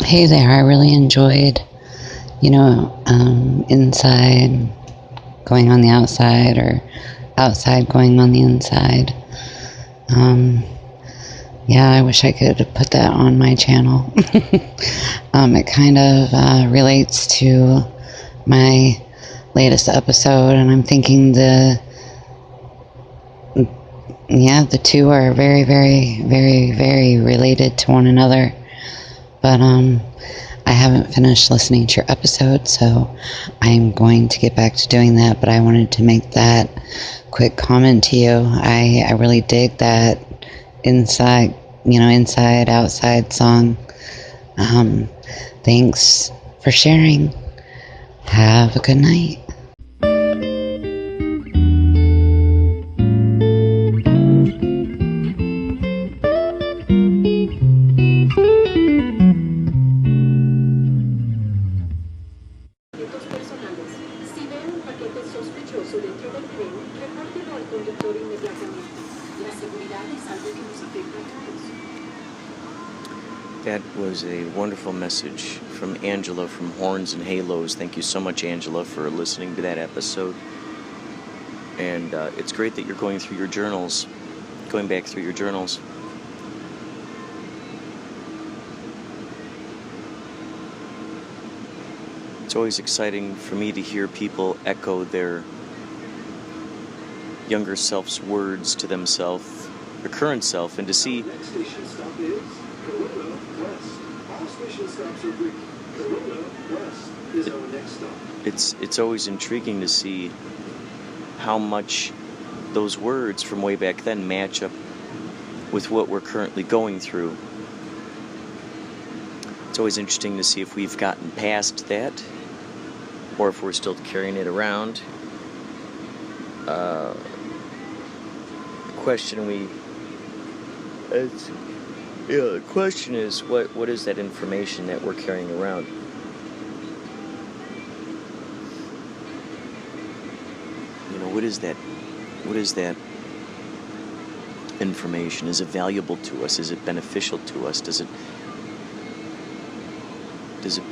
Hey there, I really enjoyed, inside going on the outside or outside going on the inside. Yeah, I wish I could put that on my channel. It kind of relates to my latest episode, and I'm thinking the two are very, very, very, very related to one another. But I haven't finished listening to your episode, so I'm going to get back to doing that. But I wanted to make that quick comment to you. I really dig that inside, outside song. Thanks for sharing. Have a good night. That was a wonderful message from Angela from Horns and Halos. Thank you so much, Angela, for listening to that episode. And it's great that you're going through your journals, going back through your journals. It's always exciting for me to hear people echo their younger self's words to themselves, their current self, and to see it's always intriguing to see how much those words from way back then match up with what we're currently going through. It's always interesting to see if we've gotten past that or if we're still carrying it around. The question is, what is that information that we're carrying around? What is that information? Is it valuable to us? Is it beneficial to us? Does it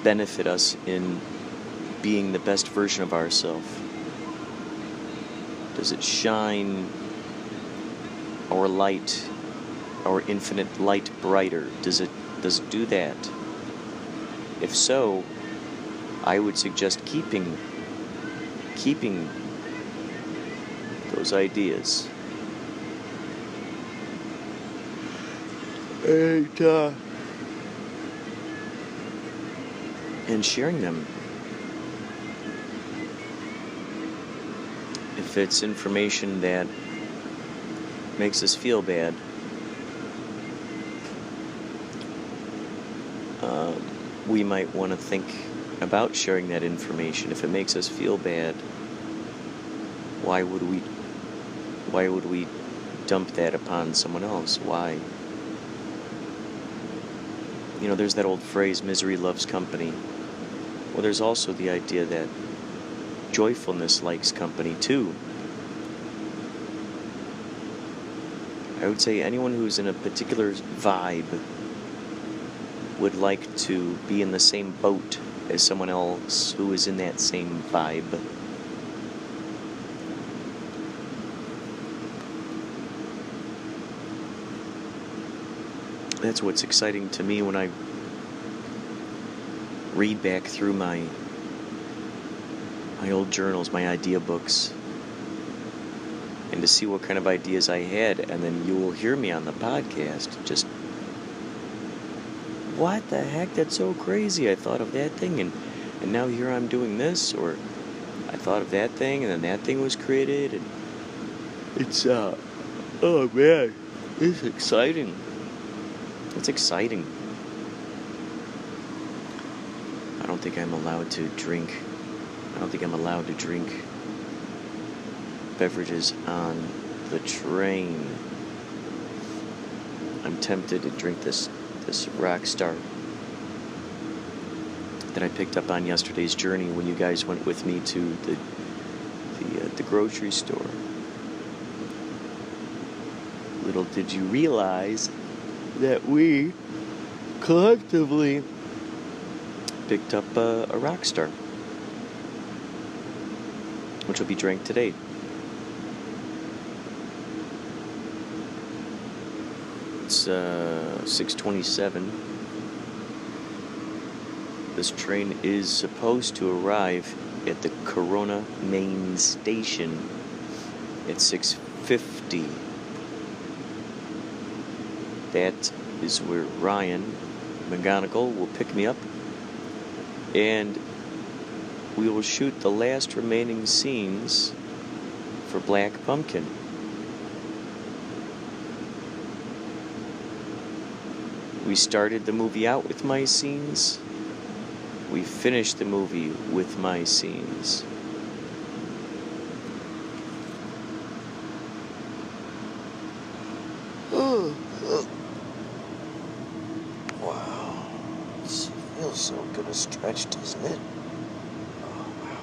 benefit us in being the best version of ourselves? Does it shine our light, our infinite light brighter? Does it do that? If so, I would suggest keeping those ideas. And sharing them. If it's information that makes us feel bad, we might want to think about sharing that information. If it makes us feel bad, why would we dump that upon someone else? Why? There's that old phrase, misery loves company. Well, there's also the idea that joyfulness likes company too. I would say anyone who's in a particular vibe would like to be in the same boat as someone else who is in that same vibe. That's what's exciting to me when I read back through my old journals, my idea books, and to see what kind of ideas I had, and then you will hear me on the podcast just, what the heck, that's so crazy, I thought of that thing, and now here I'm doing this, or I thought of that thing, and then that thing was created, and it's, oh man, it's exciting. It's exciting. I don't think I'm allowed to drink beverages on the train. I'm tempted to drink this Rockstar that I picked up on yesterday's journey when you guys went with me to the grocery store. Little did you realize that we collectively picked up a rock star, which will be drank today. It's 6:27. This train is supposed to arrive at the Corona main station at 6:50. That is where Ryan McGonigal will pick me up, and we will shoot the last remaining scenes for Black Pumpkin. We started the movie out with my scenes. We finished the movie with my scenes. Wow. This feels so good and stretched, doesn't it? Oh, wow.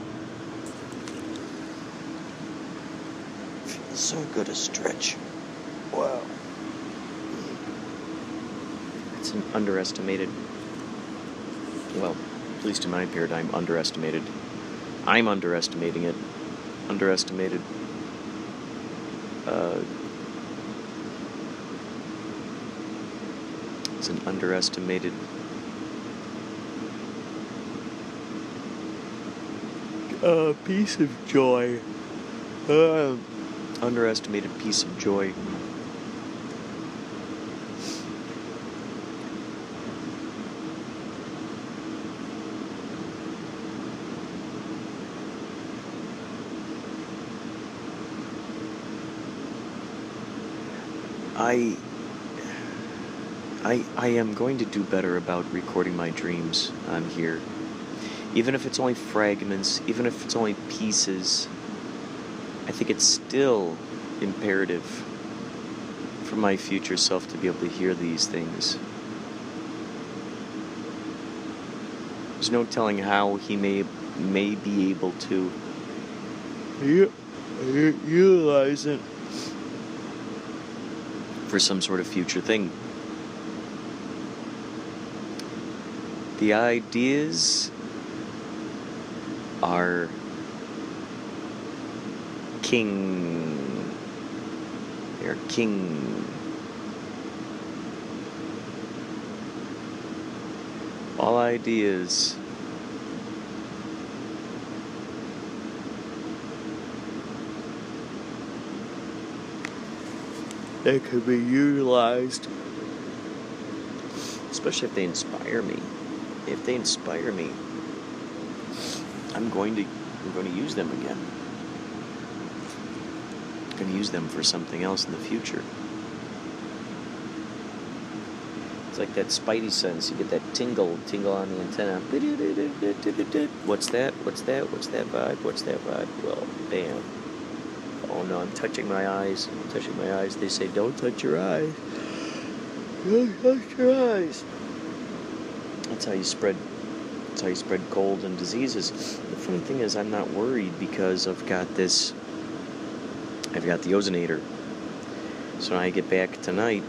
Feels so good to stretch. Wow. It's an underestimated, well, at least in my paradigm, underestimated. I'm underestimating it. Underestimated. It's an underestimated piece of joy. Underestimated piece of joy. I am going to do better about recording my dreams on here. Even if it's only fragments, even if it's only pieces, I think it's still imperative for my future self to be able to hear these things. There's no telling how he may be able to utilize it for some sort of future thing. The ideas are king. They're king. All ideas that can be utilized, especially if they inspire me. If they inspire me, I'm going to use them again. I'm going to use them for something else in the future. It's like that spidey sense. You get that tingle on the antenna. What's that? What's that vibe? What's that vibe? Well, bam. Oh no, I'm touching my eyes. They say, don't touch your eyes. Don't touch your eyes. That's how you spread cold and diseases. The funny thing is, I'm not worried because I've got the ozonator. So when I get back tonight,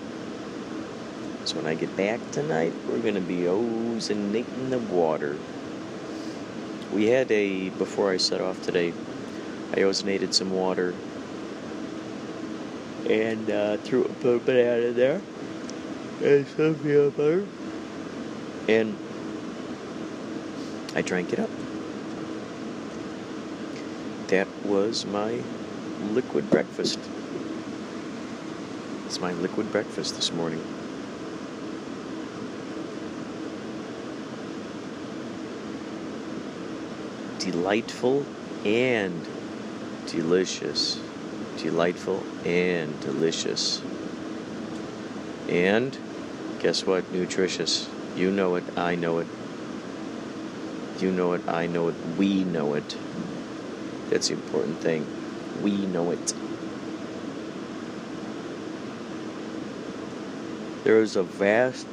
we're going to be ozonating the water. Before I set off today, I ozonated some water and threw a banana in there and some peanut butter. And I drank it up. That was my liquid breakfast. It's my liquid breakfast this morning. Delightful and delicious. Delightful and delicious. And guess what? Nutritious. You know it, I know it. You know it, I know it, we know it. That's the important thing. We know it. There was a vast...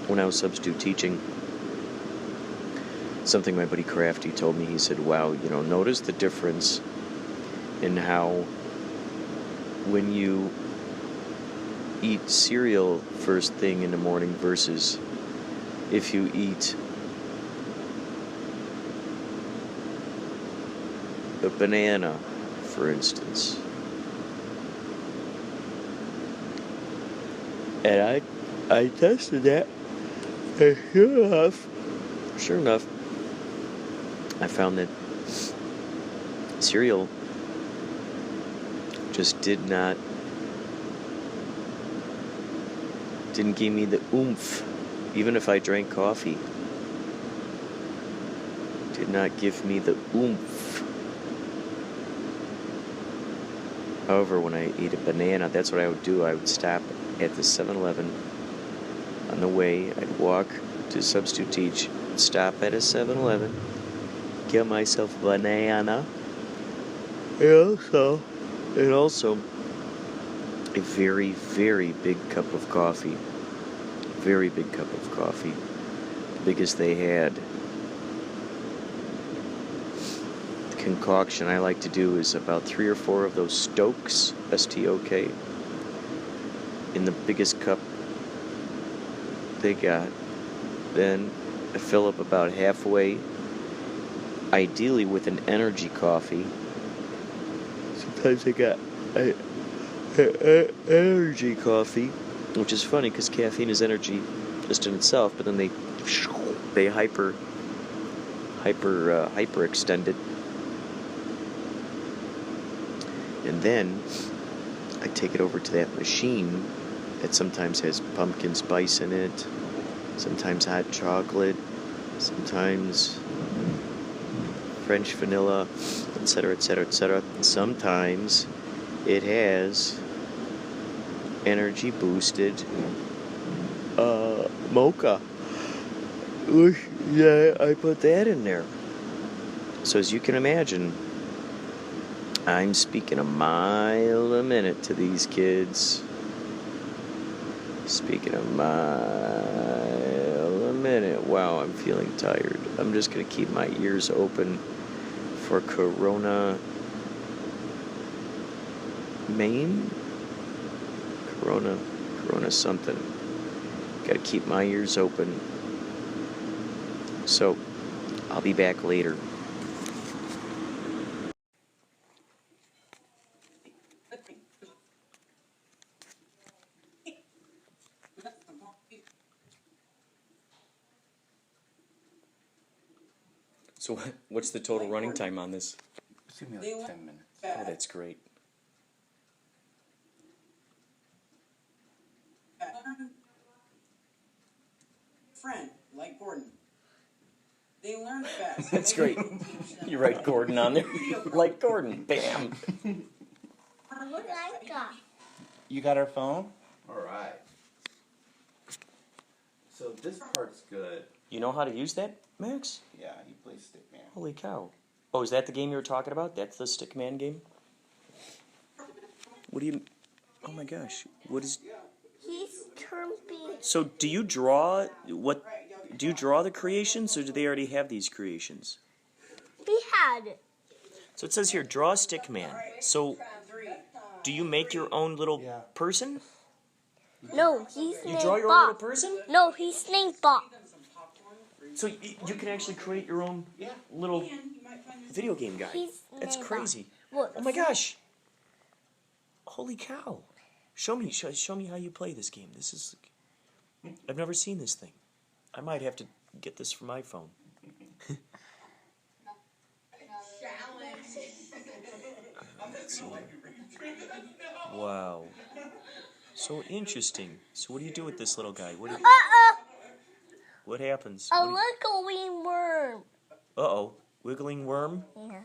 when I was substitute teaching, something my buddy Crafty told me, he said, wow, notice the difference in how when you eat cereal first thing in the morning versus if you eat a banana, for instance. And I tested that, and sure enough, I found that cereal just didn't give me the oomph, even if I drank coffee. Did not give me the oomph. However, when I eat a banana, that's what I would do. I would stop at the 7-Eleven on the way. I'd walk to substitute teach, stop at a 7-Eleven, get myself a banana, and also a very, very big cup of coffee. Very big cup of coffee. The biggest they had. The concoction I like to do is about 3 or 4 of those Stokes, S-T-O-K, in the biggest cup they got. Then I fill up about halfway, ideally with an energy coffee. Sometimes I got energy coffee, which is funny because caffeine is energy just in itself, but then they hyper extend it. And then I take it over to that machine that sometimes has pumpkin spice in it, sometimes hot chocolate, sometimes French vanilla, etc., etc., etc. Sometimes it has energy boosted mocha. Yeah, I put that in there. So as you can imagine, I'm speaking a mile a minute to these kids. Speaking a mile a minute. Wow, I'm feeling tired. I'm just going to keep my ears open for Corona Maine? Corona something. Got to keep my ears open. So, I'll be back later. So what's the total running time on this? It's gonna be like 10 minutes. Oh, that's great. Friend, like Gordon. They learn fast. That's great. You write Gordon on there. Like Gordon. Bam. You got our phone? Alright. So this part's good. You know how to use that, Max? Yeah, you play Stickman. Holy cow. Oh, is that the game you were talking about? That's the Stickman game? What do you... Oh my gosh. What is... He's trumping. So do you draw... What... Do you draw the creations, or do they already have these creations? He had it. So it says here, draw a Stickman. So, do you make your own little person? No, he's You named draw your own Bob. little person? No, he's named Bob. So you can actually create your own little video game guy. He's That's named crazy. Bob. Look. Oh my gosh. Holy cow. Show me how you play this game. This is... I've never seen this thing. I might have to get this for my phone. Let's see. Wow. So interesting. So what do you do with this little guy? What happens? A wiggling worm. Uh-oh. Wiggling worm? Yeah.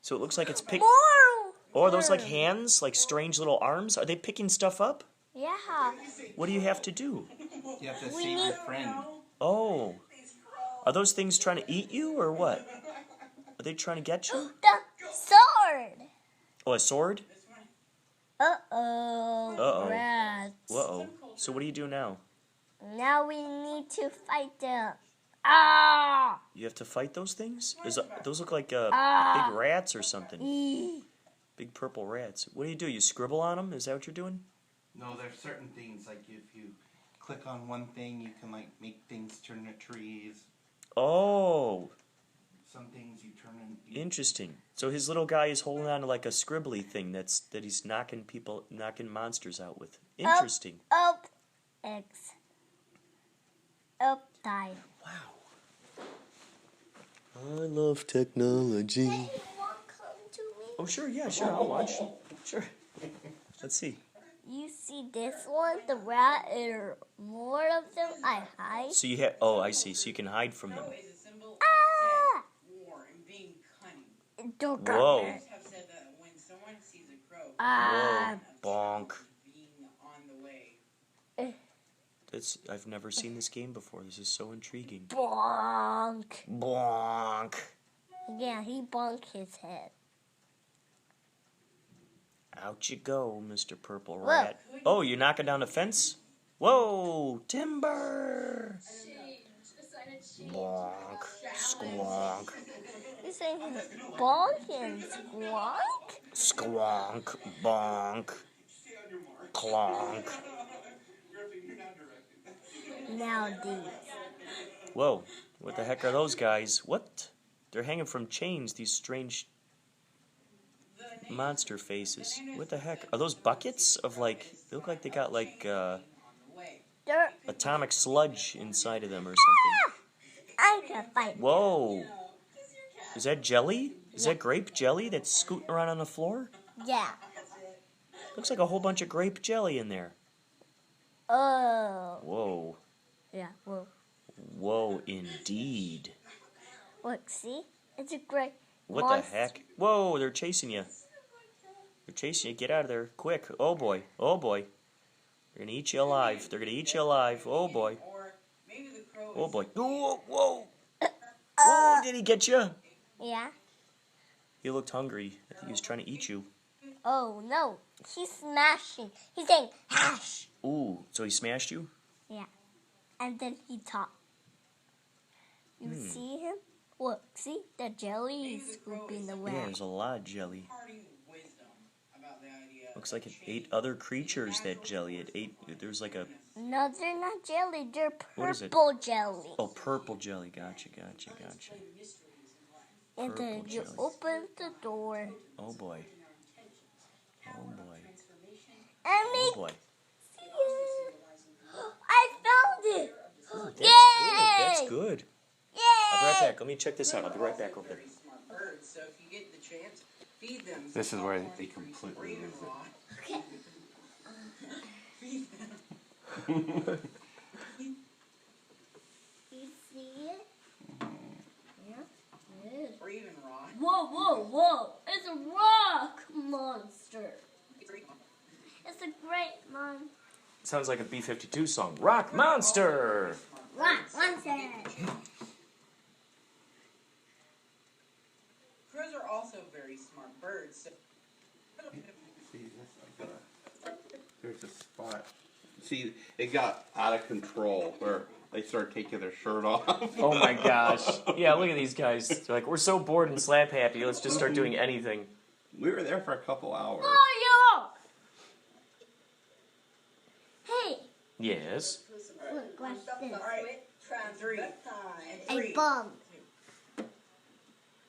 So it looks like it's picking... More. Oh, are those like hands? Like strange little arms? Are they picking stuff up? Yeah. What do you have to do? You have to save your friend. Oh. Are those things trying to eat you, or what? Are they trying to get you? The sword. Oh, a sword? Uh-oh. Uh-oh. Rats. Uh-oh. So what do you do now? Now we need to fight them. Ah! You have to fight those things? Those look like big rats or something. Big purple rats. What do? You scribble on them? Is that what you're doing? No, there's certain things like if you click on one thing, you can like make things turn into trees. Oh, Some things you turn into. interesting. So his little guy is holding on to like a scribbly thing that he's knocking monsters out with. Interesting. Oh, X. Oh, died. Wow. I love technology. Hey, you want to come to me? Oh, sure, yeah, sure, I'll watch. Sure. Let's see. You see this one, the rat, or more of them, I hide. So you have, oh, I see. So you can hide from them. Crow is a symbol of Ah! death, war, and being cunning. Don't Whoa. Parents have said that when someone sees a crow, Ah. Whoa, bonk. being on the way. I've never seen this game before. This is so intriguing. Bonk. Bonk. Yeah, he bonked his head. Out you go, Mr. Purple Whoa. Rat. Oh, you're knocking down a fence? Whoa, timber. Bonk. Squonk. He's saying bonk and squonk? Squonk. Bonk. Clonk. Now these. Whoa, what the heck are those guys? What? They're hanging from chains, these strange monster faces. What the heck? Are those buckets of like, they look like they got like They're, atomic sludge inside of them or something. I can fight. Whoa. Is that jelly? Is that grape jelly that's scooting around on the floor? Yeah. Looks like a whole bunch of grape jelly in there. Oh. Whoa. Yeah, well, Whoa, indeed. look, see? It's a great What monster. the heck? Whoa, they're chasing you. They're chasing you. Get out of there. Quick. Oh, boy. Oh, boy. They're going to eat you alive. They're going to eat you alive. Oh, boy. Or maybe the crow Oh, is boy. Whoa, whoa. Whoa, did he get you? Yeah. He looked hungry. I think he was trying to eat you. Oh, no. He's smashing. He's saying, hash. Ooh, so he smashed you? Yeah. And then he talked. You see him? Look, see? The jelly is scooping the Yeah, rat. there's a lot of jelly. imparting wisdom about the idea Looks like it ate other creatures, that jelly. It ate, there's like a, No, they're not jelly. They're What is it? purple jelly. oh, purple jelly. Gotcha. And then purple you jelly. open the door. Oh, boy. Oh, boy. And Oh, boy. I found it! That's Yay! good. That's good. Yay! I'll be right back. Let me check this out. I'll be right back over there. smart birds. So if you get the chance, feed them. This is some where popcorn they fruits, completely or even lose it. raw. Okay. Feed them. You see it? Yeah. It is. Or even raw. Whoa. It's a rock monster. It's a great monster. Sounds like a B-52 song. Rock Monster! Rock monster. Crows are also very smart birds. So See, there's a spot. See, it got out of control where they started taking their shirt off. Oh my gosh. Yeah, look at these guys. They're like, we're so bored and slap happy. Let's just start doing anything. We were there for a couple hours. Mario! Hey, Yes. look, watch this. Alright, three. A bomb.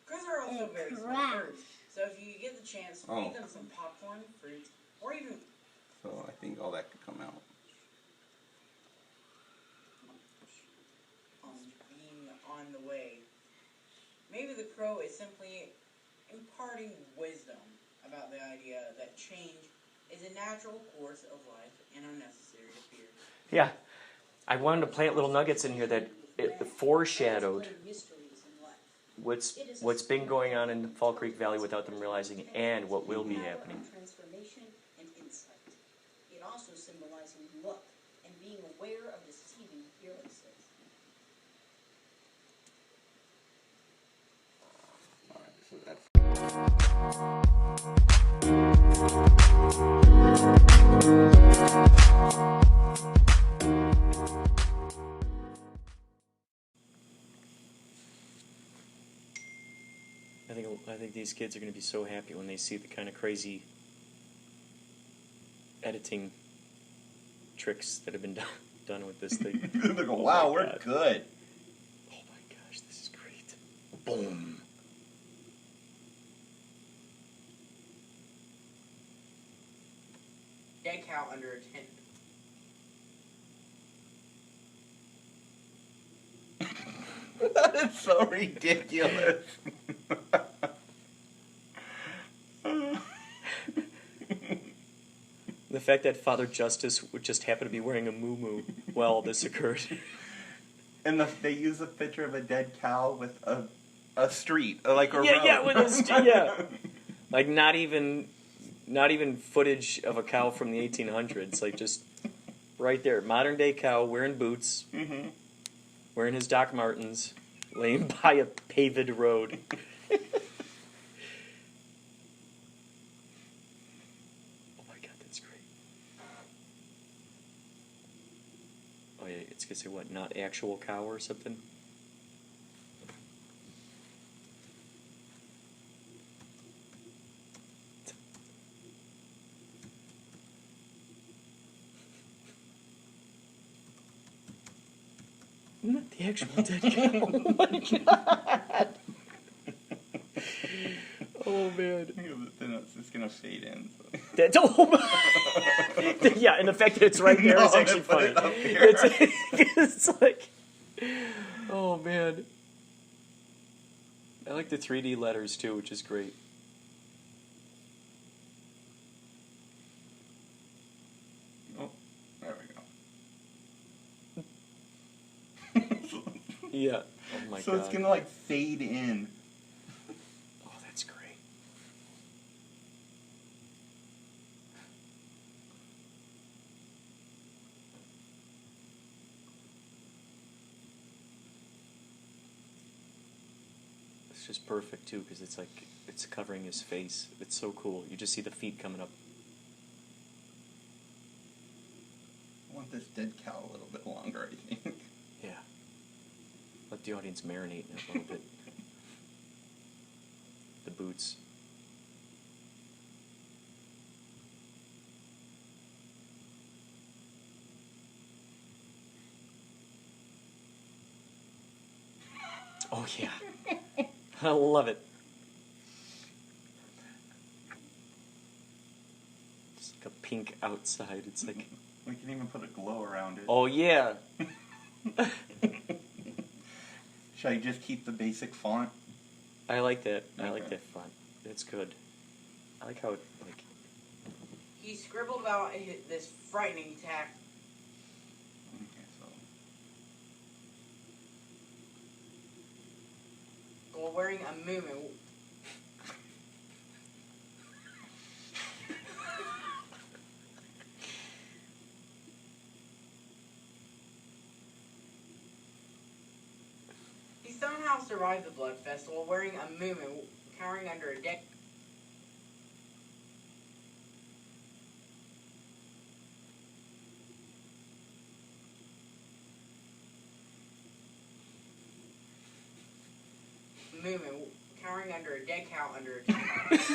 Crows are also very crap. smart birds. So if you get the chance, feed Oh. them some popcorn, fruit, or even So I think all that could come out. being on the way. Maybe the crow is simply imparting wisdom about the idea that change is a natural course of life and unnecessary to fear. Yeah. I wanted to plant little nuggets in here that it foreshadowed what's been going on in the Fall Creek Valley without them realizing, and what will be happening. Transformation and insight. It also symbolizing luck and being aware of deceiving appearances. Alright, so that's. I think these kids are going to be so happy when they see the kind of crazy editing tricks that have been done. done with this thing. They go, Oh wow, my we're God. good. Oh my gosh, this is great. Boom. Dead cow under a tent. That is so ridiculous. The fact that Father Justice would just happen to be wearing a muumuu while this occurred. And they use a picture of a dead cow with a street, like a road. Yeah, with a yeah. Like not even footage of a cow from the 1800s. Like just right there, modern day cow wearing boots, wearing his Doc Martens, laying by a paved road. Oh my God, that's great. Oh yeah, it's gonna say what? Not actual cow or something. Not the actual dead cow. Oh my God. Oh man. Then it's just gonna fade in. So. That's, yeah, and the fact that it's right there is actually funny. It's like, oh man. I like the 3D letters too, which is great. Oh, there we go. Yeah. Oh my God. So it's gonna like fade in. Oh, that's great. It's just perfect too, because it's like it's covering his face. It's so cool. You just see the feet coming up. I want this dead cow a little bit longer, I think. Yeah. Let the audience marinate in it a little bit. The boots. Oh yeah. I love it. It's like a pink outside. It's like, We can even put a glow around it. oh yeah. Should I just keep the basic font? I like that. I like Okay. that font. It's good. I like how it, like, He scribbled about this frightening tack Okay, so while wearing a muumuu. He somehow survived the blood festival wearing a muumuu, cowering under a deck. Muumuu, cowering under a dead cow under a tent.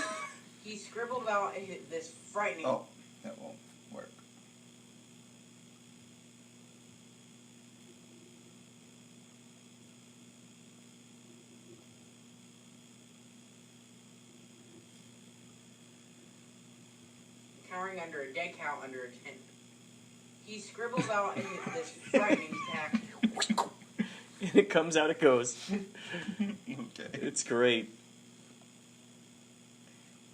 He scribbled out this frightening. oh, that won't work. Cowering under a dead cow under a tent. He scribbles out this frightening tack. and it comes out, it goes. Okay. It's great.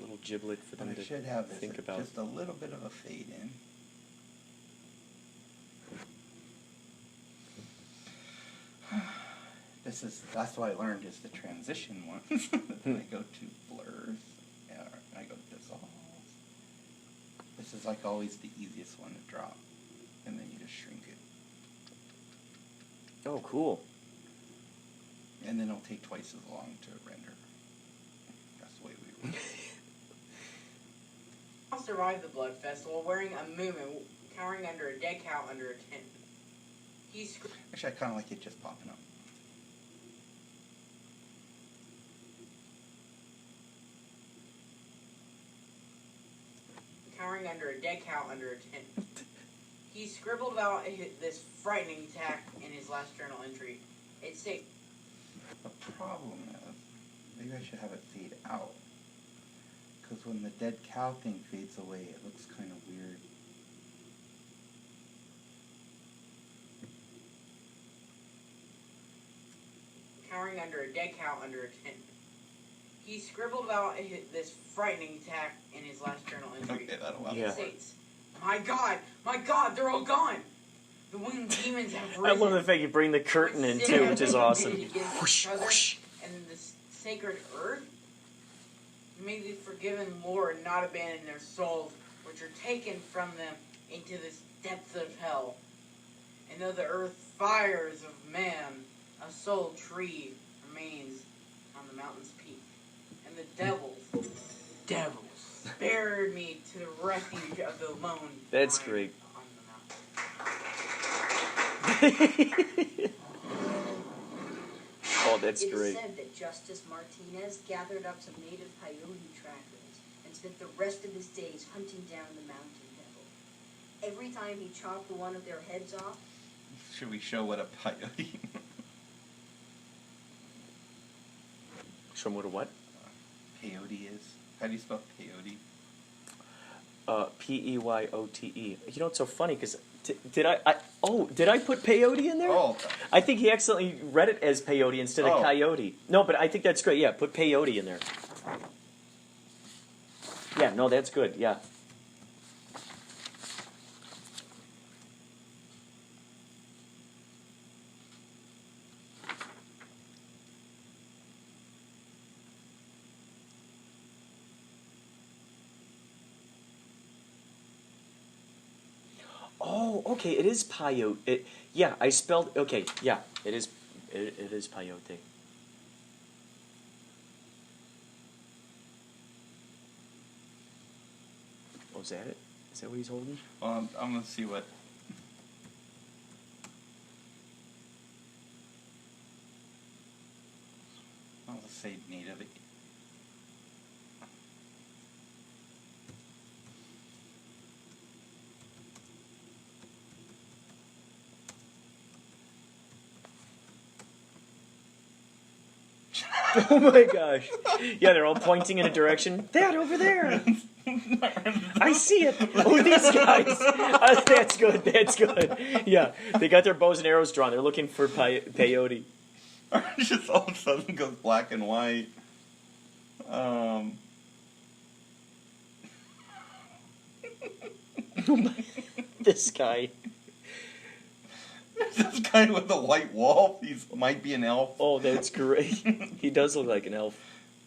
Little giblet for them I to should have this think about. just a little bit of a fade in. That's what I learned is the transition ones. Then I go to blurs, and I go to dissolve. This is like always the easiest one to drop, and then you just shrink it, Oh, cool. and then it'll take twice as long to render. That's the way we work. Survived the blood festival wearing a muumuu, cowering under a dead cow under a tent. He Actually, I kind of like it just popping up. cowering under a dead cow under a tent. He scribbled about this frightening attack in his last journal entry. It states, The problem is, maybe I should have it fade out. Because when the dead cow thing fades away, it looks kind of weird. cowering under a dead cow under a tent. He scribbled about this frightening attack in his last journal entry. Okay, that'll help. It states, my God, they're all gone. The winged demons have risen. I love the fact you bring the curtain in too, which is awesome. Whoosh, whoosh. And the sacred earth. May the forgiven Lord not abandon their souls, which are taken from them into this depth of hell. And though the earth fires of man, a sole tree remains on the mountain's peak. And the devils, spared me to the refuge of the lone. That's pine great. on the mountain. Oh, that's It is great. said that Justice Martinez gathered up some native coyote trackers and spent the rest of his days hunting down the mountain devil. Every time he chopped one of their heads off, Should we show what a peyote? Show them what a what? Peyote is? How do you spell peyote? P-E-Y-O-T-E. You know, it's so funny because did I put peyote in there? Oh, I think he accidentally read it as peyote instead of Oh. coyote. No, but I think that's great. Yeah, put peyote in there. Yeah, no, that's good. Yeah. Oh, okay. It is peyote. Yeah, I spelled. Okay, yeah, it is. It is peyote. Oh, is that it? Is that what he's holding? well, I'm gonna see what. I'll just say native. Oh my gosh! Yeah, they're all pointing in a direction. That over there. I see it. Oh, these guys. That's good. That's good. Yeah, they got their bows and arrows drawn. They're looking for peyote. Just all of a sudden goes black and white. This guy. This guy with the white wolf, he might be an elf. Oh, that's great. He does look like an elf.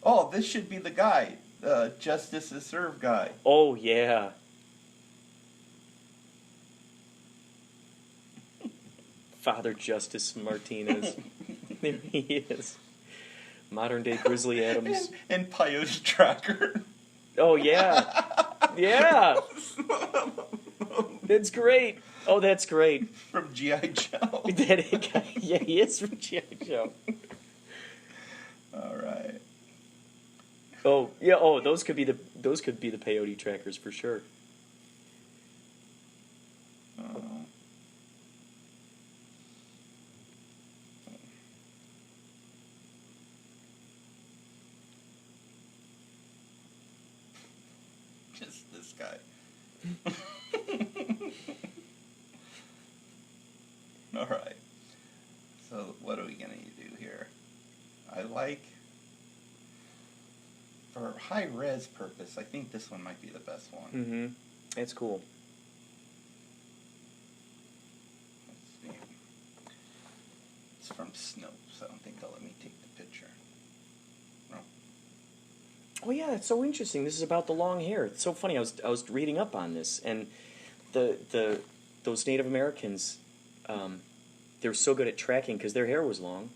Oh, this should be the guy. Justice is Served guy. Oh, yeah. Father Justice Martinez. There he is. Modern day Grizzly Adams. And Peyote Tracker. Oh, yeah. Yeah. That's great. Oh, that's great. From G.I. Joe. Yeah, he is from G.I. Joe. Alright. Oh, yeah. Oh, those could be the peyote trackers for sure. Just this guy. Alright. So, what are we going to do here? I like, for high-res purpose, I think this one might be the best one. Mm-hmm. That's cool. Let's see. It's from Snow, so I don't think they'll let me take the picture. No. Oh yeah, it's so interesting. This is about the long hair. It's so funny. I was reading up on this, and those Native Americans, they were so good at tracking because their hair was long,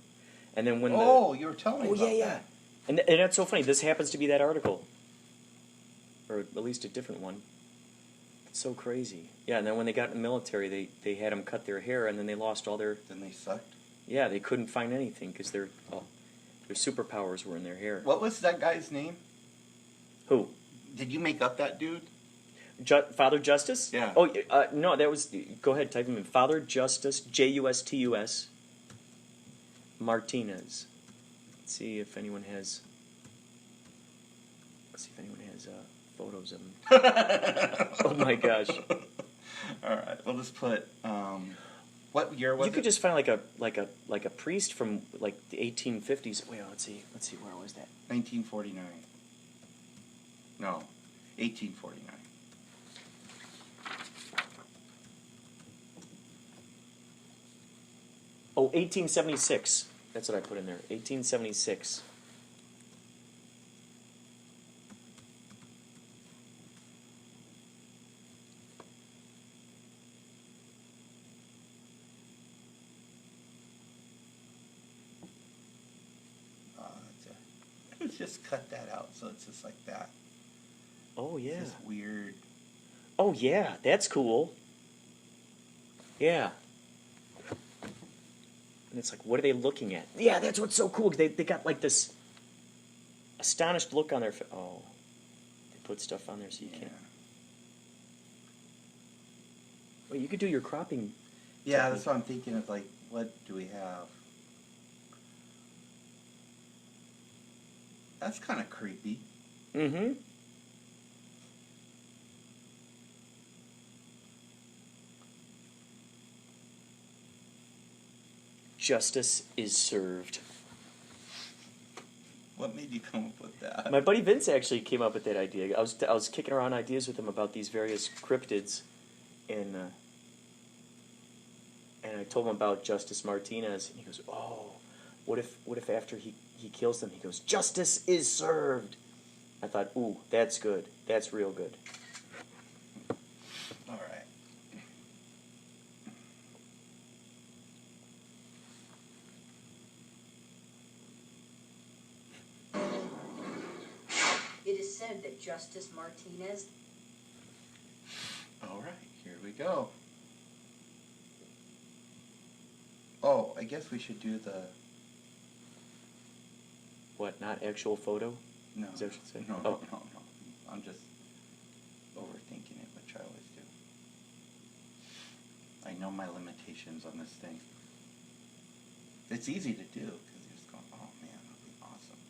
and then when you were telling me about yeah, that. and that's so funny. This happens to be that article, or at least a different one. It's so crazy. Yeah, and then when they got in the military, they had them cut their hair, and then they lost all their. Then they sucked. Yeah, they couldn't find anything because their superpowers were in their hair. What was that guy's name? Who? Did you make up that dude? Father Justice? Yeah. Oh, no, that was... Go ahead, type him in. Father Justice, Justus, Martinez. Let's see if anyone has... photos of him. Oh my gosh. All right, we'll just put... what year was it? You could just find like a priest from like the 1850s. Wait, let's see, where was that? 1949. No, 1849. Oh, 1876. That's what I put in there. 1876. Just cut that out so it's just like that. Oh, yeah. It's just weird. Oh, yeah. That's cool. Yeah. And it's like, what are they looking at? Yeah, that's what's so cool. They got like this astonished look on their face. Oh. They put stuff on there so you can't. Well, you could do your cropping. Yeah, technique. that's what I'm thinking of. Like, what do we have? That's kind of creepy. Mm-hmm. Justice is served. What made you come up with that? My buddy Vince actually came up with that idea. I was kicking around ideas with him about these various cryptids, and I told him about Justice Martinez, and he goes, "Oh, what if after he kills them, he goes, 'Justice is served.'" I thought, "Ooh, that's good. That's real good." All right. It is said that Justice Martinez... All right, here we go. Oh, I guess we should do the... What, not actual photo? No. Is that what you say? No, Oh. no. I'm just overthinking it, which I always do. I know my limitations on this thing. It's easy to do, because you're just going, oh man, that'll be awesome.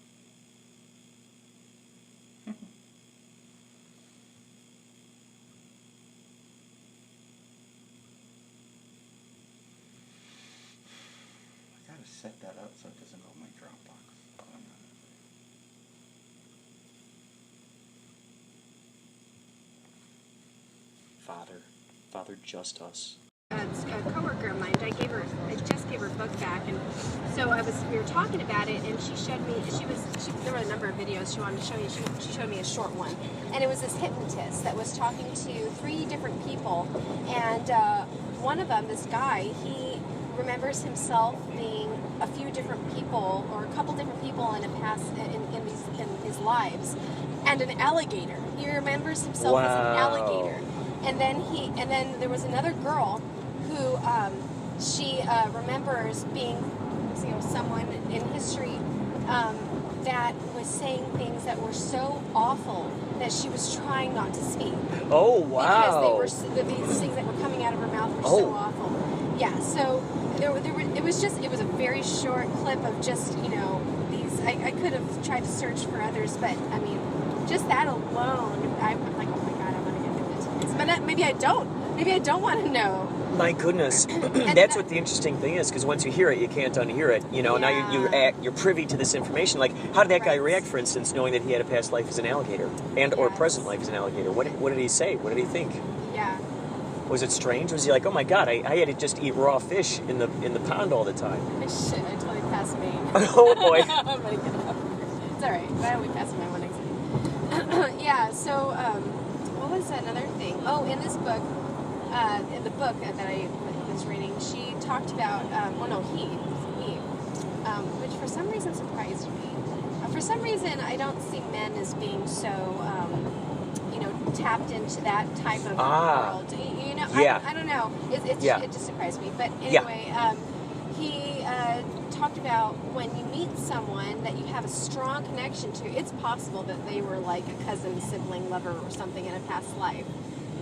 I gotta set that up so it doesn't go in my Dropbox. Oh, no. Father Justice. A coworker of mine, I just gave her a book back, and so we were talking about it, and she showed me, there were a number of videos she wanted to show you. She showed me a short one, and it was this hypnotist that was talking to 3 different people, and one of them, this guy, he remembers himself being a few different people, or a couple different people in his lives, and an alligator. He remembers himself as an alligator. And then there was another girl who she remembers being, someone in history that was saying things that were so awful that she was trying not to speak. Oh, wow! Because these things that were coming out of her mouth were so awful. Yeah. So it was a very short clip of just these. I could have tried to search for others, but I mean, just that alone, I'm like, oh my God, I want to get hypnotized. But maybe I don't. Maybe I don't want to know. My goodness, that's what the interesting thing is, because once you hear it, you can't unhear it. Now you're privy to this information. Like, how did that guy react, for instance, knowing that he had a past life as an alligator or present life as an alligator? What did he say? What did he think? Yeah. Was it strange? Was he like, oh my God, I had to just eat raw fish in the pond all the time? Shit, I totally passed me. Oh boy. I'm gonna get up. It's alright. I only passed my one exam. Yeah. So, what was another thing? Oh, in this book. In the book that I was reading, she talked about, which for some reason surprised me. For some reason, I don't see men as being so, tapped into that type of world. Yeah. I don't know. It just surprised me. But anyway, he talked about when you meet someone that you have a strong connection to, it's possible that they were like a cousin, sibling, lover, or something in a past life.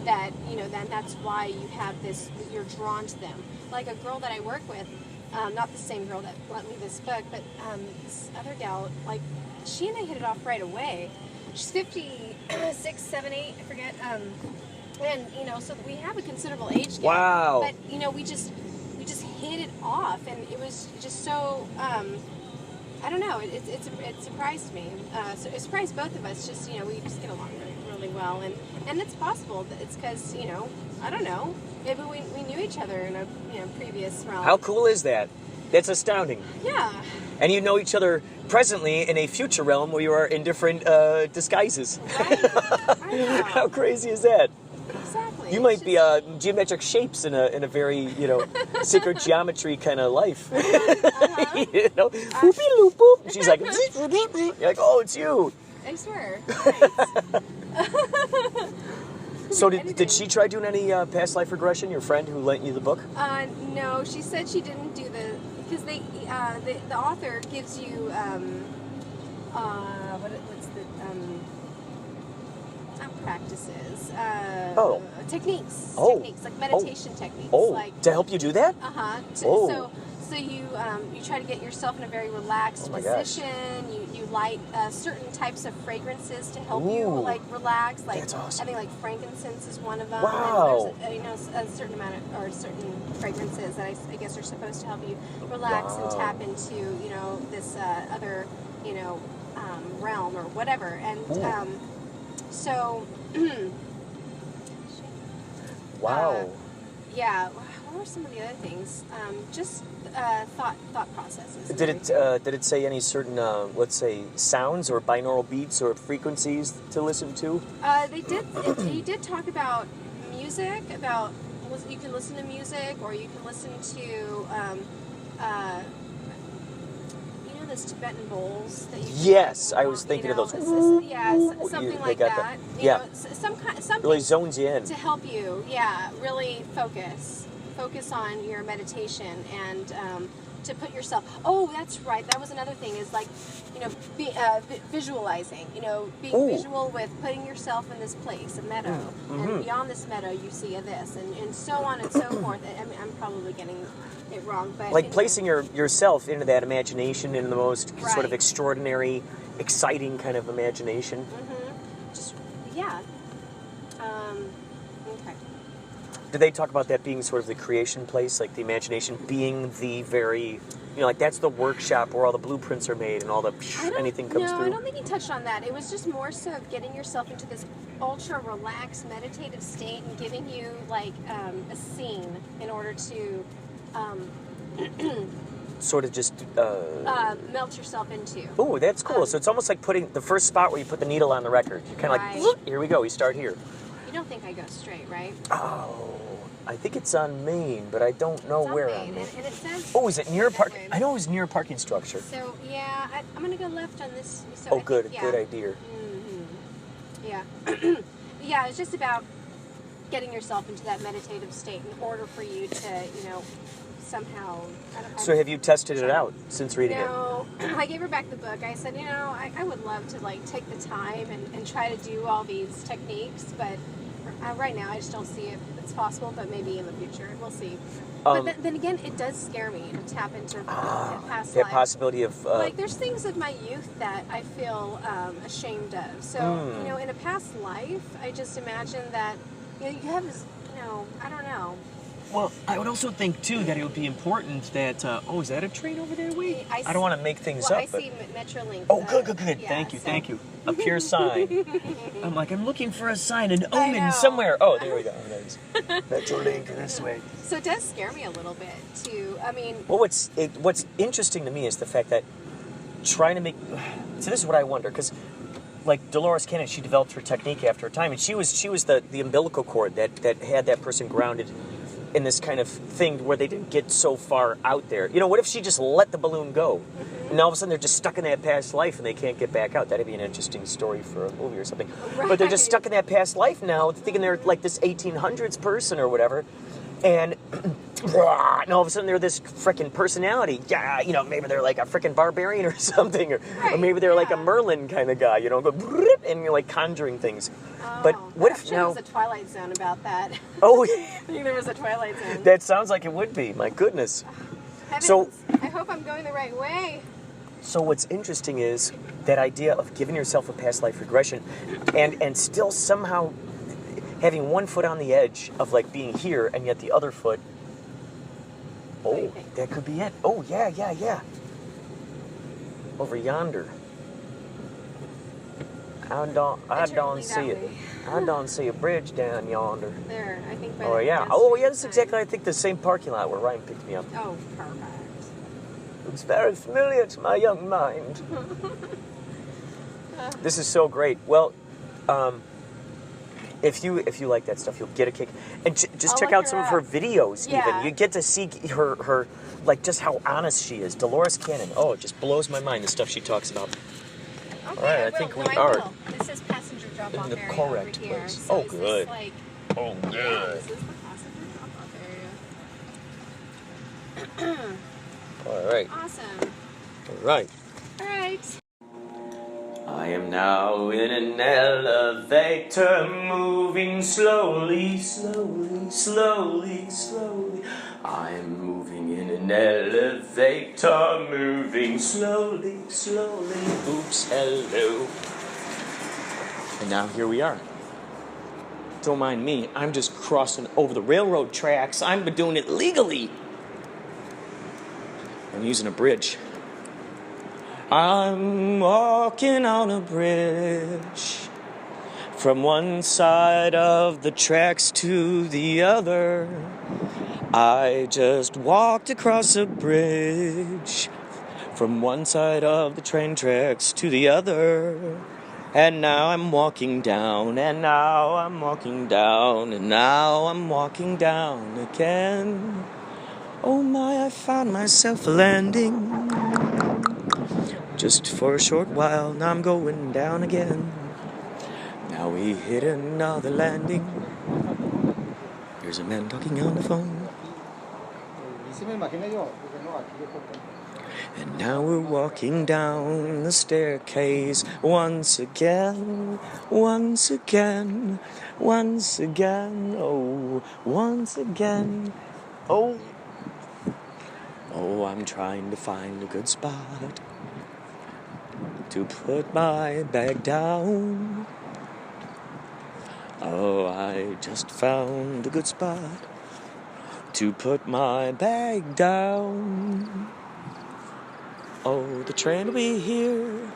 that, you know, then that's why you have this, you're drawn to them. Like a girl that I work with, not the same girl that lent me this book, but this other gal, like, she and I hit it off right away. She's 56, 7, 8, I forget. And, you know, so we have a considerable age gap. Wow. But, you know, we just hit it off, and it was just so, I don't know, it surprised me. So it surprised both of us, just, you know, we just get along really well. And it's possible that it's because, you know, I don't know, maybe we knew each other in a, you know, previous realm. How cool is that? That's astounding. Yeah. And you know each other presently in a future realm where you are in different disguises. Right? I know. How crazy is that? Exactly. You might be geometric shapes in a very, you know, secret geometry kind of life. You know, boopy loop boop. She's like, you're like, oh, it's you. I swear. Right. So did she try doing any past life regression? Your friend who lent you the book? No, she said she didn't do because the author gives you what's the not practices techniques like meditation techniques like to help you do that. So you try to get yourself in a very relaxed position. You light certain types of fragrances to help you like relax. Like that's awesome. I think like frankincense is one of them. Wow. And there's you know a certain amount of, or certain fragrances that I guess are supposed to help you relax and tap into, you know, this other, you know, realm or whatever. And so wow. Yeah. What were some of the other things? Just thought processes. Did it say any certain let's say sounds or binaural beats or frequencies to listen to? They did. He did talk about music. About you can listen to music, or you can listen to you know, those Tibetan bowls that you can, yes, I was thinking, you know, of those. Yeah, something like that. You know, something really zones you in to help you. Yeah, really focus on your meditation and to put yourself. Oh, that's right. That was another thing. Is like, you know, visualizing. You know, being visual with putting yourself in this place, a meadow, and beyond this meadow you see a this, and so on and so forth. I mean, I'm probably getting it wrong, but like placing yourself into that imagination in the most sort of extraordinary, exciting kind of imagination. Just yeah. Okay. Did they talk about that being sort of the creation place, like the imagination being the very, you know, like that's the workshop where all the blueprints are made and all the anything comes through? No, I don't think he touched on that. It was just more so of getting yourself into this ultra relaxed, meditative state and giving you like a scene in order to sort of just melt yourself into. Oh, that's cool. So it's almost like putting the first spot where you put the needle on the record. You're kind of like, here we go. We start here. You don't think I go straight, right? Oh, I think it's on Main, but I don't know it's on where. Main, and it says. Oh, is it near a park? I know it was near a parking structure. So yeah, I'm gonna go left on this. So oh, good idea. Yeah, yeah. It's just about getting yourself into that meditative state in order for you to, you know, somehow. So have you tested it out since reading it? No, I gave her back the book. I said, you know, I would love to like take the time and try to do all these techniques, but right now I just don't see it. It's possible, but maybe in the future we'll see. But then again, it does scare me to tap into past that life. possibility of like there's things of my youth that I feel ashamed of. So you know, in a past life, I just imagine that, you know, you have this, you know, I don't know. Well, I would also think, too, that it would be important that... is that a train over there? Wait. I don't want to make things up. I see Metrolink. Oh, good. Yeah, thank you. A pure sign. I'm like, I'm looking for a sign, an omen somewhere. Oh, there we go. Nice. Metrolink this way. So it does scare me a little bit, too. I mean... Well, what's interesting to me is the fact that trying to make... So this is what I wonder, because... Like Dolores Cannon, she developed her technique after a time, and she was the umbilical cord that had that person grounded in this kind of thing where they didn't get so far out there. You know, what if she just let the balloon go? And all of a sudden they're just stuck in that past life and they can't get back out. That'd be an interesting story for a movie or something. Right. But they're just stuck in that past life now, thinking they're like this 1800s person or whatever. And and all of a sudden they're this frickin' personality. Yeah, you know, maybe they're like a frickin' barbarian or something, or maybe they're like a Merlin kind of guy, you know, go and you're like conjuring things. But what if there was a Twilight Zone about that? Oh, I think there was a Twilight Zone. that sounds like it would be. My goodness. Heavens, So I hope I'm going the right way. So what's interesting is that idea of giving yourself a past life regression and still somehow having one foot on the edge of like being here and yet the other foot. Oh, that could be it. Oh, yeah. Over yonder. I don't see it. I don't see a bridge down yonder. There, I think. Oh, yeah. Oh, yeah, that's exactly, I think, the same parking lot where Ryan picked me up. Oh, perfect. It's very familiar to my young mind. This is so great. Well, if you like that stuff, you'll get a kick. And just check out some of her videos. Even you get to see her like just how honest she is. Dolores Cannon. Oh, it just blows my mind the stuff she talks about. Okay, All right, I think we are This is passenger drop-off in the area correct over here. place. So Oh, is good. This like, Oh, yeah, good. this is the passenger drop-off area. All right. Awesome. All right. All right. I am now in an elevator, moving slowly, slowly, slowly, slowly. I'm moving in an elevator, moving slowly, slowly. Oops, hello. And now here we are. Don't mind me, I'm just crossing over the railroad tracks. I'm doing it legally. I'm using a bridge. I'm walking on a bridge from one side of the tracks to the other. I just walked across a bridge from one side of the train tracks to the other. And now I'm walking down, and now I'm walking down, and now I'm walking down again. Oh my, I found myself landing. Just for a short while, now I'm going down again. Now we hit another landing. There's a man talking on the phone. And now we're walking down the staircase once again, once again, once again, oh, once again, oh. Oh, I'm trying to find a good spot to put my bag down. Oh, I just found a good spot to put my bag down. Oh, the train will be here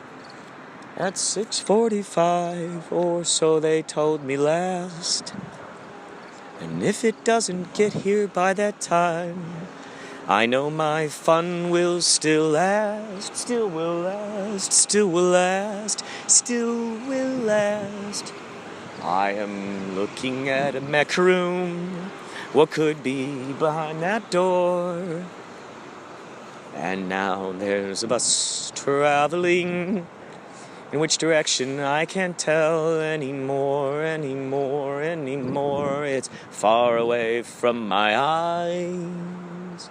at 6:45, or so they told me last. And if it doesn't get here by that time, I know my fun will still last, still will last, still will last, still will last. I am looking at a macaroon. What could be behind that door? And now there's a bus traveling. In which direction I can't tell anymore. It's far away from my eyes.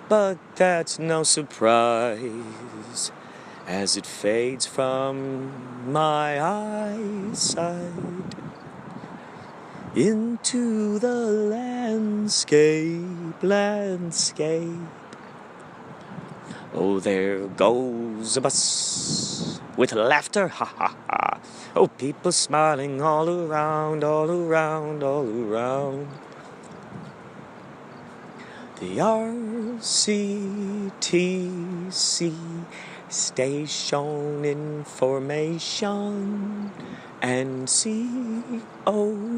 But that's no surprise as it fades from my eyesight into the landscape. Oh, there goes a bus with laughter, ha ha ha. Oh, people smiling all around. The RCTC station information and CODE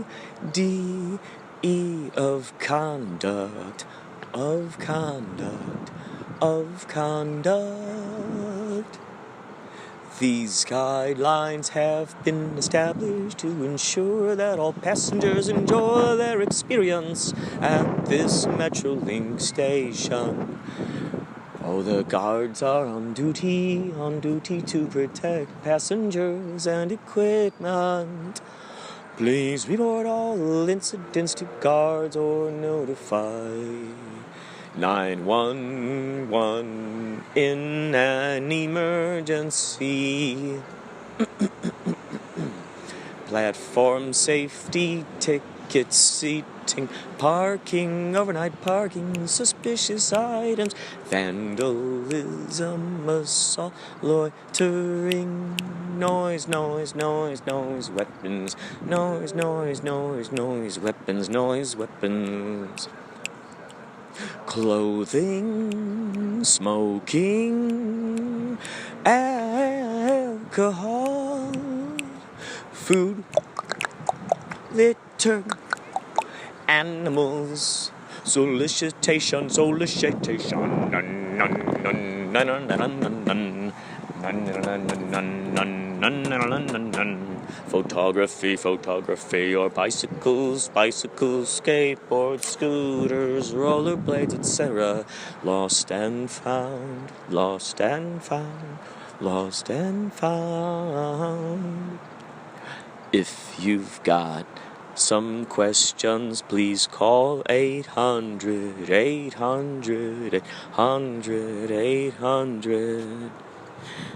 of conduct. These guidelines have been established to ensure that all passengers enjoy their experience at this Metrolink station. Oh, the guards are on duty to protect passengers and equipment. Please report all incidents to guards or notify 911 in an emergency. Platform safety, ticket seating, parking, overnight parking, suspicious items, vandalism, assault, loitering, noise, weapons, noise, weapons, clothing, smoking, alcohol, food, litter, animals, solicitation, photography, or bicycles, skateboards, scooters, rollerblades, etc. Lost and found. If you've got some questions, please call 800 371 LINK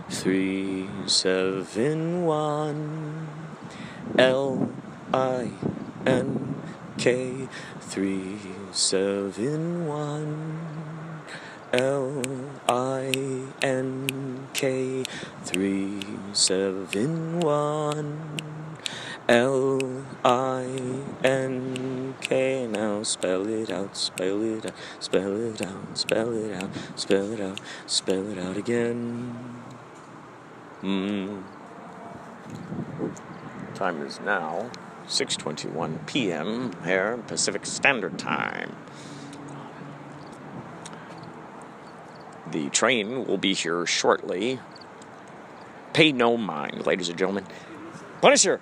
371 LINK 371 LINK. Now spell it out again. Time is now 6:21 p.m. here, Pacific Standard Time. The train will be here shortly. Pay no mind, ladies and gentlemen. Punisher!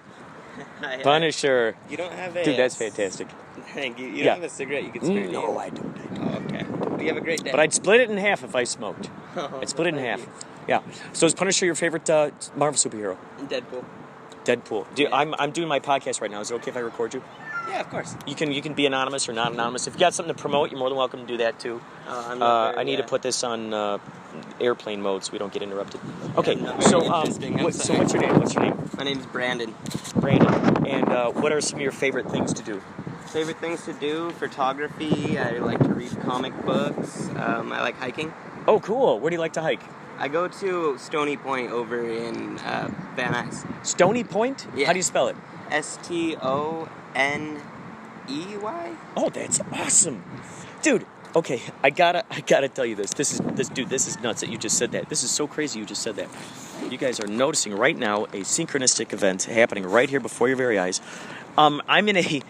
Punisher. You don't have a... Dude, that's fantastic. Thank you. You don't have a cigarette you can spit in? No, I don't. Oh, okay. Well, you have a great day. But I'd split it in half if I smoked. I'd split it in half. Yeah. So is Punisher your favorite Marvel superhero? Deadpool. I'm doing my podcast right now. Is it okay if I record you? Yeah, of course. You can be anonymous or not anonymous. If you got something to promote, you're more than welcome to do that too. I need to put this on airplane mode so we don't get interrupted. Okay. So what's your name? My name's Brandon. And what are some of your favorite things to do? Favorite things to do? Photography. I like to read comic books. I like hiking. Oh, cool. Where do you like to hike? I go to Stony Point over in Van Nuys. Stony Point? Yeah. How do you spell it? STONEY. Oh, that's awesome, dude. Okay, I gotta tell you this. This is nuts that you just said that. This is so crazy you just said that. You guys are noticing right now a synchronistic event happening right here before your very eyes. I'm in a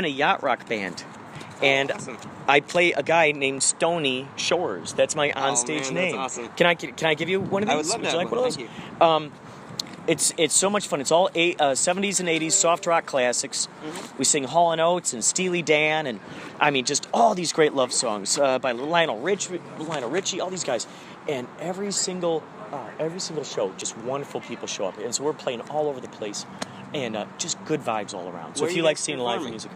yacht rock band, and awesome. I play a guy named Stony Shores. That's my onstage name. That's awesome. Can I give you one of these? I would love that. Would you like one of those? Thank you. It's so much fun. It's all 70s and 80s soft rock classics. Mm-hmm. We sing Hall & Oates and Steely Dan, and I mean just all these great love songs by Lionel Richie, all these guys. And every single show, just wonderful people show up. And so we're playing all over the place, and just good vibes all around. So if you like seeing live music,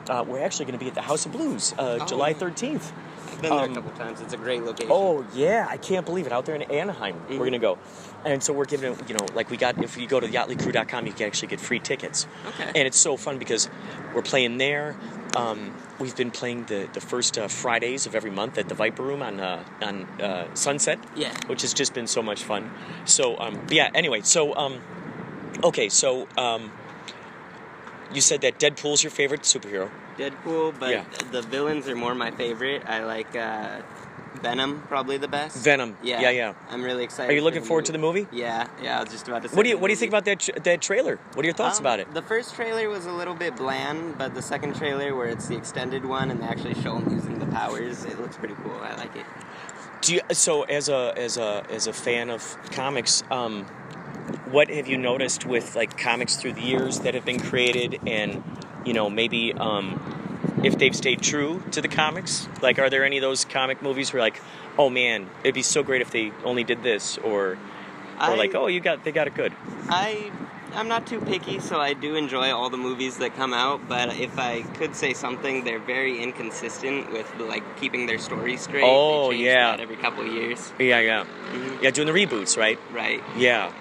we're actually going to be at the House of Blues July 13th. I've been there a couple times. It's a great location. Oh, yeah. I can't believe it. Out there in Anaheim, we're going to go. And so we're giving it, if you go to yachtlycrew.com, you can actually get free tickets. Okay. And it's so fun because we're playing there. We've been playing the first Fridays of every month at the Viper Room on Sunset. Yeah. Which has just been so much fun. So, anyway. So, okay. So, you said that Deadpool's your favorite superhero. Deadpool, but the villains are more my favorite. I like Venom, probably the best. Venom. Yeah. I'm really excited. Are you looking forward to the movie? Yeah. I was just about to say. What do you think about that trailer? What are your thoughts about it? The first trailer was a little bit bland, but the second trailer, where it's the extended one and they actually show him using the powers, it looks pretty cool. I like it. So as a fan of comics, what have you noticed with like comics through the years that have been created, and maybe if they've stayed true to the comics? Like, are there any of those comic movies where like, oh man, it'd be so great if they only did this, or like, oh, they got it good? I I'm not too picky, so I do enjoy all the movies that come out, but if I could say something, they're very inconsistent with, like, keeping their story straight. Oh, they change that every couple of years. Yeah. Yeah, doing the reboots, right? Right. Yeah.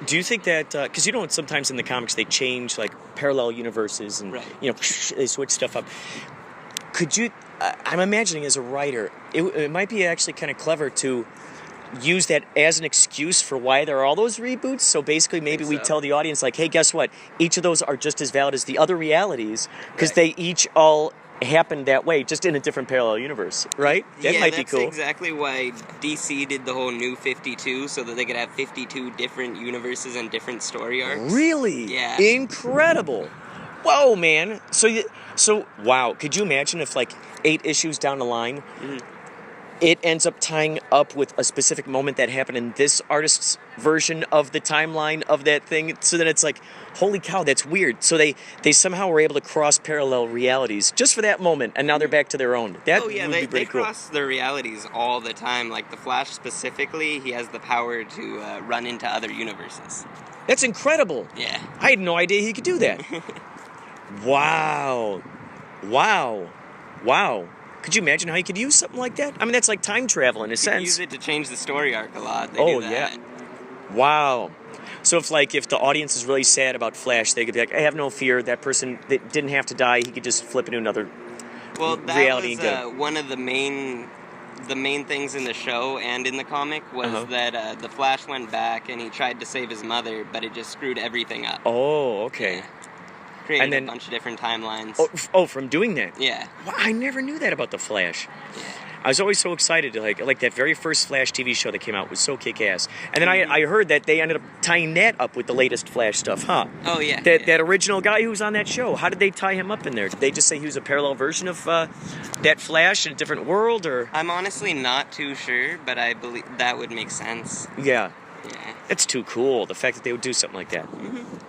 Do you think that, because you know sometimes in the comics they change, like, parallel universes and, you know, they switch stuff up. Could you, I'm imagining as a writer, it might be actually kind of clever to use that as an excuse for why there are all those reboots. So basically maybe we tell the audience, like, hey, guess what? Each of those are just as valid as the other realities because they each all happened that way, just in a different parallel universe, right? That might be cool. That's exactly why DC did the whole New 52, so that they could have 52 different universes and different story arcs. Really? Yeah. Incredible. Whoa, man. So wow. Could you imagine if, like, 8 issues down the line, it ends up tying up with a specific moment that happened in this artist's version of the timeline of that thing? So then it's like, holy cow, that's weird. So they somehow were able to cross parallel realities just for that moment, and now they're back to their own. That would be pretty they cool. cross their realities all the time. Like the Flash specifically, he has the power to run into other universes. That's incredible. Yeah. I had no idea he could do that. Wow. Could you imagine how you could use something like that? I mean, that's like time travel in a sense. Use it to change the story arc a lot. They do that. Yeah. Wow. So if the audience is really sad about Flash, they could be like, I have no fear. That person that didn't have to die. He could just flip into another reality. That was one of the main things in the show and in the comic was that the Flash went back and he tried to save his mother, but it just screwed everything up. Oh, okay. Yeah. Created a bunch of different timelines. Oh, from doing that? Yeah. Well, I never knew that about the Flash. Yeah. I was always so excited to like that very first Flash TV show that came out was so kick-ass. And then I heard that they ended up tying that up with the latest Flash stuff, huh? Oh, yeah. That original guy who was on that show, how did they tie him up in there? Did they just say he was a parallel version of that Flash in a different world, or? I'm honestly not too sure, but I believe that would make sense. Yeah. Yeah. It's too cool, the fact that they would do something like that.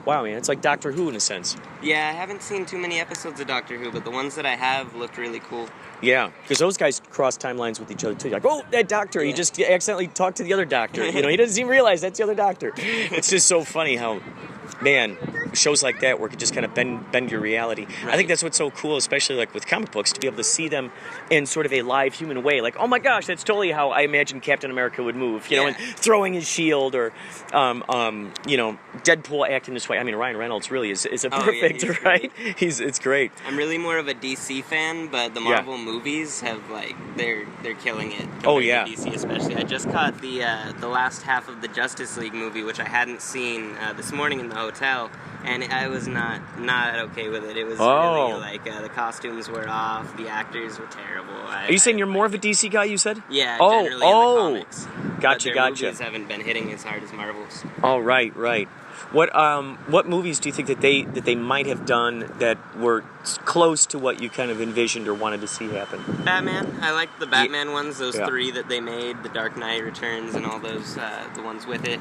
Wow, man, it's like Doctor Who in a sense. Yeah, I haven't seen too many episodes of Doctor Who, but the ones that I have looked really cool. Yeah, because those guys cross timelines with each other too. Like, oh, that doctor, he just accidentally talked to the other doctor. You know, he doesn't even realize that's the other doctor. It's just so funny how, man, shows like that where it could just kind of bend your reality. Right. I think that's what's so cool, especially like with comic books, to be able to see them in sort of a live human way. Like, oh my gosh, that's totally how I imagine Captain America would move. You know, and throwing his shield, or you know, Deadpool acting this way. I mean, Ryan Reynolds really is a perfect, he's right? It's great. I'm really more of a DC fan, but the Marvel movies have they're killing it. Oh yeah, DC especially. I just caught the last half of the Justice League movie, which I hadn't seen this morning in the hotel, and I was not okay with it. It was really the costumes were off, the actors were terrible. Are you saying you're more of a DC guy? You said? Yeah. Generally in the comics. Gotcha. Movies haven't been hitting as hard as Marvel's. Oh, right. What movies do you think that they might have done that were close to what you kind of envisioned or wanted to see happen? Batman. I like the Batman ones. Those 3 that they made, The Dark Knight Returns, and all those the ones with it.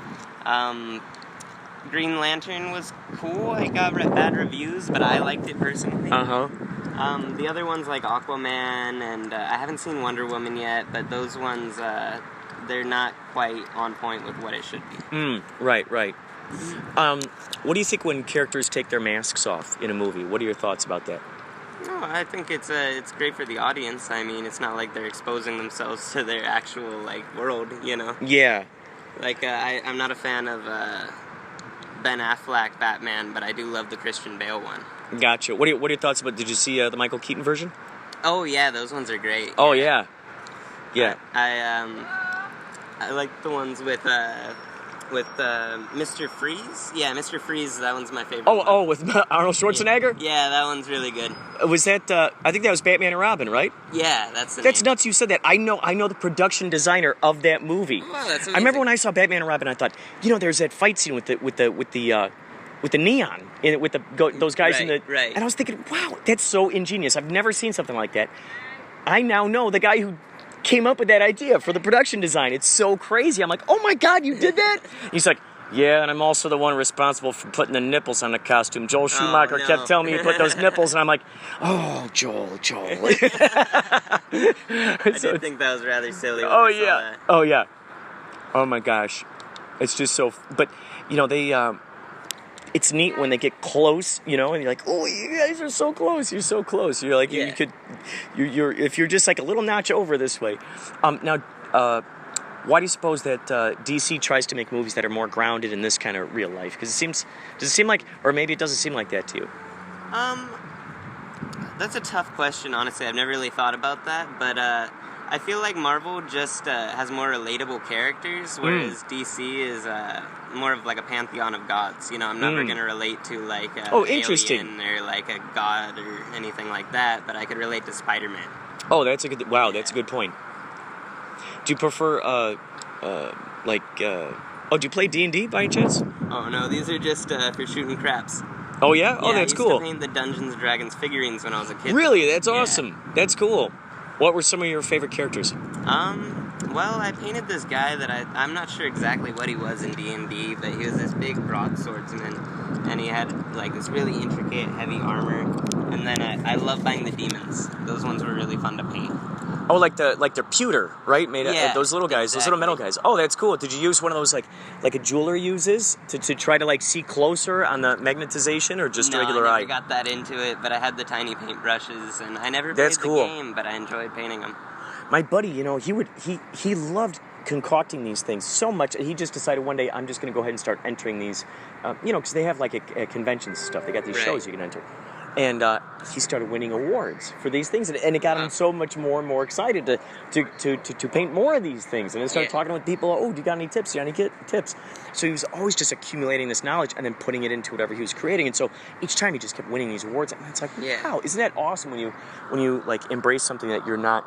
Green Lantern was cool. I got bad reviews, but I liked it personally. The other ones like Aquaman, and I haven't seen Wonder Woman yet, but those ones, they're not quite on point with what it should be. Right. What do you think when characters take their masks off in a movie? What are your thoughts about that? No, I think it's great for the audience. I mean, it's not like they're exposing themselves to their actual world, you know? Yeah. I'm not a fan of Ben Affleck Batman, but I do love the Christian Bale one. Gotcha. What are your thoughts about? Did you see the Michael Keaton version? Oh yeah, those ones are great. Oh yeah. I like the ones with Mr. Freeze. Yeah, Mr. Freeze. That one's my favorite. Oh, with Arnold Schwarzenegger. Yeah, that one's really good. Was that? I think that was Batman and Robin, right? Yeah, that's the That's name. nuts. You said that. I know the production designer of that movie. Oh, that's amazing. I remember when I saw Batman and Robin, I thought, there's that fight scene with the neon in it, with those guys in the right. And I was thinking, wow, that's so ingenious. I've never seen something like that. I now know the guy who came up with that idea for the production design. It's so crazy. I'm like, oh my God, you did that? He's like, yeah, and I'm also the one responsible for putting the nipples on the costume. Joel Schumacher kept telling me to put those nipples, and I'm like, oh, Joel. I did think that was rather silly when I saw that. Oh yeah. Oh my gosh. It's just so... But, they... it's neat when they get close, and you're like, oh, you guys are so close. You're so close. You're like, Yeah. you're if you're just like a little notch over this way. Now, why do you suppose that DC tries to make movies that are more grounded in this kind of real life? Because does it seem like, or maybe it doesn't seem like that to you? That's a tough question, honestly. I've never really thought about that, but I feel like Marvel just has more relatable characters, whereas DC is more of like a pantheon of gods. I'm never going to relate to like a alien or like a god or anything like that, but I could relate to Spider-Man. Oh, that's a good point. Do you prefer do you play D&D by any chance? Oh no, these are just for shooting craps. Oh yeah? Oh, that's cool. I used to paint the Dungeons & Dragons figurines when I was a kid. Really? That's awesome. That's cool. What were some of your favorite characters? Well, I painted this guy that I'm not sure exactly what he was in D&D, but he was this big broadswordsman, and he had like this really intricate, heavy armor. And then I love buying the demons. Those ones were really fun to paint. Oh, like they're pewter, right? Made Yeah, those little guys, exactly. those little metal guys. Oh, that's cool. Did you use one of those like a jeweler uses to try to like see closer on the magnetization, or just regular I eye? never got that into it, but I had the tiny paint brushes, and I never That's played cool. the game, but I enjoyed painting them. My buddy, he loved concocting these things so much. He just decided one day, I'm just going to go ahead and start entering these, because they have like a convention stuff. They got these shows you can enter. And he started winning awards for these things, and it got him so much more and more excited to paint more of these things. And then started talking with people. Oh, do you got any tips? Do you got any tips? So he was always just accumulating this knowledge and then putting it into whatever he was creating. And so each time he just kept winning these awards. And it's like, wow, isn't that awesome when you like embrace something that you're not,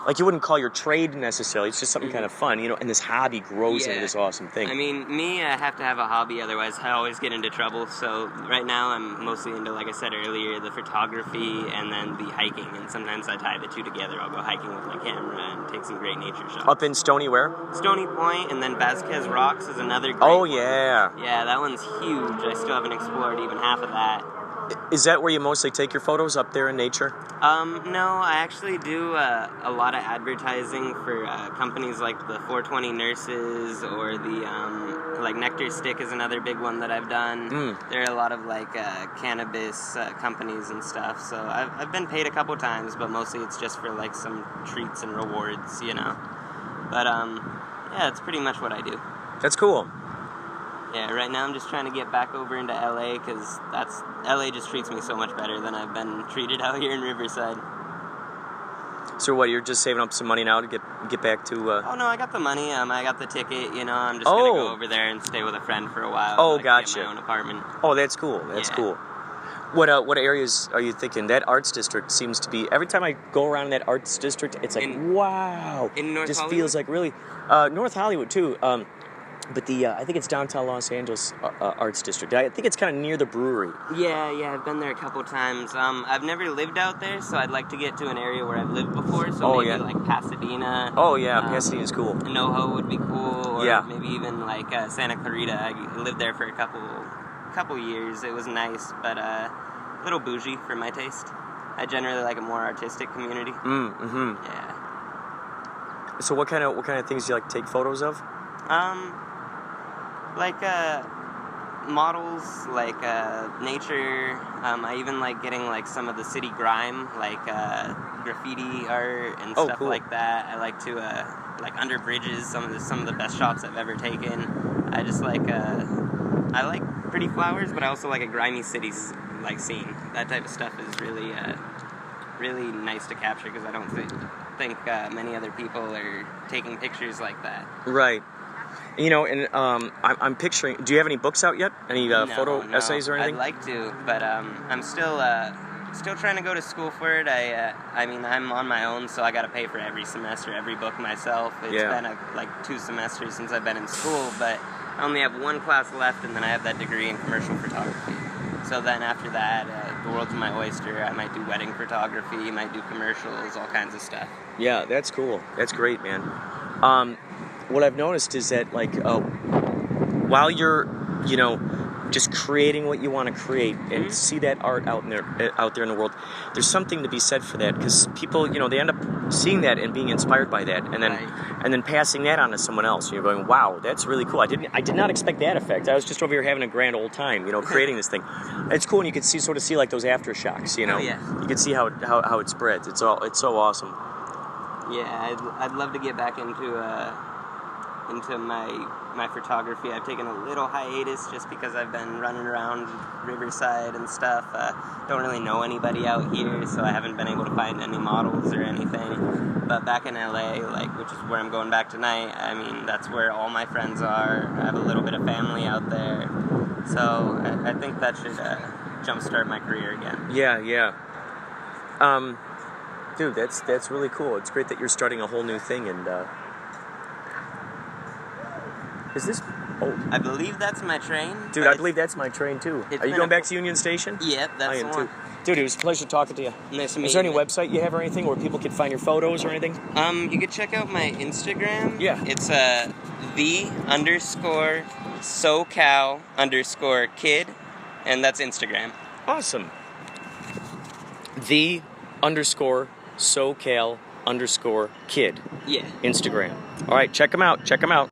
like you wouldn't call your trade necessarily. It's just something kind of fun, and this hobby grows into this awesome thing. I mean, I have to have a hobby, otherwise I always get into trouble. So right now I'm mostly into, like I said earlier, the photography and then the hiking. And sometimes I tie the two together. I'll go hiking with my camera and take some great nature shots. Up in Stony where? Stony Point, and then Vasquez Rocks is another great Oh, one. yeah. Yeah, that one's huge. I still haven't explored even half of that. Is that where you mostly take your photos, up there in nature? No, I actually do a lot of advertising for companies like the 420 Nurses or the like Nectar Stick is another big one that I've done. There are a lot of like cannabis companies and stuff. So I've been paid a couple times, but mostly it's just for like some treats and rewards, But yeah, it's pretty much what I do. That's cool. Yeah, right now I'm just trying to get back over into LA because LA just treats me so much better than I've been treated out here in Riverside. So what, you're just saving up some money now to get back to... Oh no, I got the money, I got the ticket, I'm just gonna go over there and stay with a friend for a while. Oh, gotcha. Get my own apartment. Oh, that's cool, cool. What areas are you thinking? That arts district seems to be, every time I go around in that arts district, it's like, wow. In North just Hollywood? Feels like really... North Hollywood too. But I think it's downtown Los Angeles Arts District. I think it's kind of near the brewery. Yeah, I've been there a couple times. I've never lived out there, so I'd like to get to an area where I've lived before. So maybe like Pasadena. Oh yeah, Pasadena's cool. NoHo would be cool, or Yeah. maybe even like Santa Clarita. I lived there for a couple years. It was nice, but a little bougie for my taste. I generally like a more artistic community. Yeah. So what kind of things do you like to take photos of? Like models, like nature. I even like getting like some of the city grime, like graffiti art and stuff cool. like that. I like to like under bridges, some of the best shots I've ever taken. I just like I like pretty flowers, but I also like a grimy city like scene. That type of stuff is really really nice to capture because I don't think many other people are taking pictures like that. Right. And I'm picturing. Do you have any books out yet? Any photo essays or anything? I'd like to, but I'm still trying to go to school for it. I mean, I'm on my own, so I got to pay for every semester, every book myself. It's been like 2 semesters since I've been in school, but I only have 1 class left, and then I have that degree in commercial photography. So then after that, the world's my oyster. I might do wedding photography, might do commercials, all kinds of stuff. Yeah, that's cool. That's great, man. What I've noticed is that, like, while you're, just creating what you want to create and see that art out there in the world, there's something to be said for that because people, they end up seeing that and being inspired by that, and then and then passing that on to someone else. And you're going, wow, that's really cool. I did not expect that effect. I was just over here having a grand old time, you know, creating this thing. It's cool, and you can sort of see like those aftershocks, you know. Oh, yeah. You can see how it spreads. It's so awesome. Yeah, I'd love to get back into my photography. I've taken a little hiatus just because I've been running around Riverside and stuff. Don't really know anybody out here, so I haven't been able to find any models or anything. But back in LA, like, which is where I'm going back tonight, I mean, that's where all my friends are. I have a little bit of family out there. So I think that should jumpstart my career again. Yeah. Dude, that's really cool. It's great that you're starting a whole new thing. And is this? Oh, I believe that's my train. Dude, I believe that's my train too. Are you going back to Union Station? Yep, that's the one. Dude, it was a pleasure talking to you. Nice to meet you. Is there any website you have or anything where people can find your photos or anything? You could check out my Instagram. Yeah. It's the_SoCal_kid, and that's Instagram. Awesome. The_SoCal_kid. Yeah. Instagram. All right, check them out.